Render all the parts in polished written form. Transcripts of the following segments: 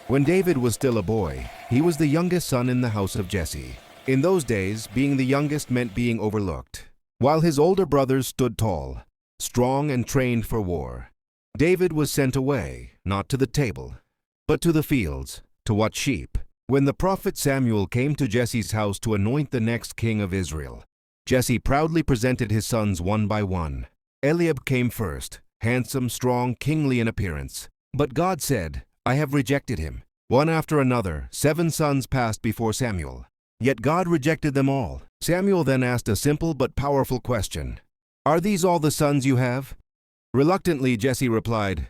When David was still a boy, he was the youngest son in the house of Jesse. In those days, being the youngest meant being overlooked, while his older brothers stood tall, strong and trained for war. David was sent away, not to the table, but to the fields, to watch sheep. When the prophet Samuel came to Jesse's house to anoint the next king of Israel, Jesse proudly presented his sons one by one. Eliab came first, handsome, strong, kingly in appearance. But God said, "I have rejected him." One after another, 7 sons passed before Samuel. Yet God rejected them all. Samuel then asked a simple but powerful question. "Are these all the sons you have?" Reluctantly, Jesse replied,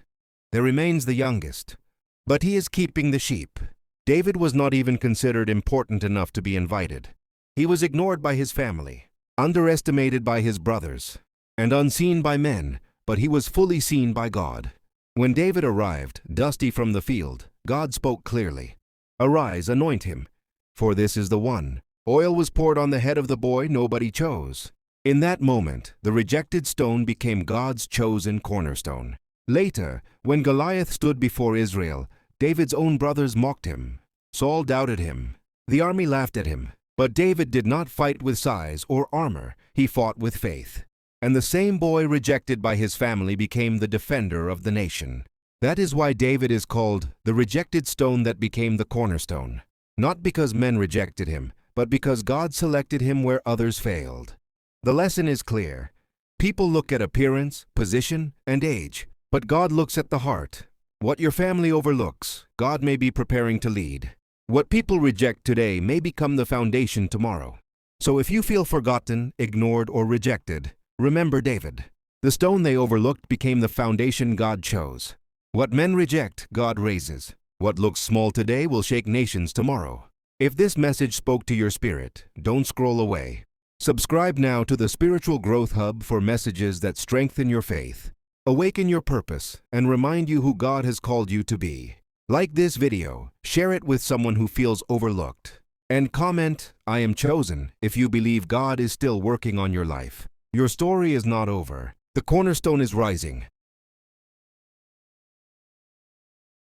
"There remains the youngest, but he is keeping the sheep." David was not even considered important enough to be invited. He was ignored by his family, underestimated by his brothers, and unseen by men, but he was fully seen by God. When David arrived, dusty from the field, God spoke clearly. "Arise, anoint him, for this is the one." Oil was poured on the head of the boy nobody chose. In that moment, the rejected stone became God's chosen cornerstone. Later, when Goliath stood before Israel, David's own brothers mocked him. Saul doubted him. The army laughed at him. But David did not fight with size or armor. He fought with faith. And the same boy rejected by his family became the defender of the nation. That is why David is called the rejected stone that became the cornerstone. Not because men rejected him, but because God selected him where others failed. The lesson is clear. People look at appearance, position, and age, but God looks at the heart. What your family overlooks, God may be preparing to lead. What people reject today may become the foundation tomorrow. So if you feel forgotten, ignored, or rejected, remember David. The stone they overlooked became the foundation God chose. What men reject, God raises. What looks small today will shake nations tomorrow. If this message spoke to your spirit, don't scroll away. Subscribe now to the Spiritual Growth Hub for messages that strengthen your faith, awaken your purpose, and remind you who God has called you to be. Like this video, share it with someone who feels overlooked, and comment, "I am chosen," if you believe God is still working on your life. Your story is not over. The cornerstone is rising,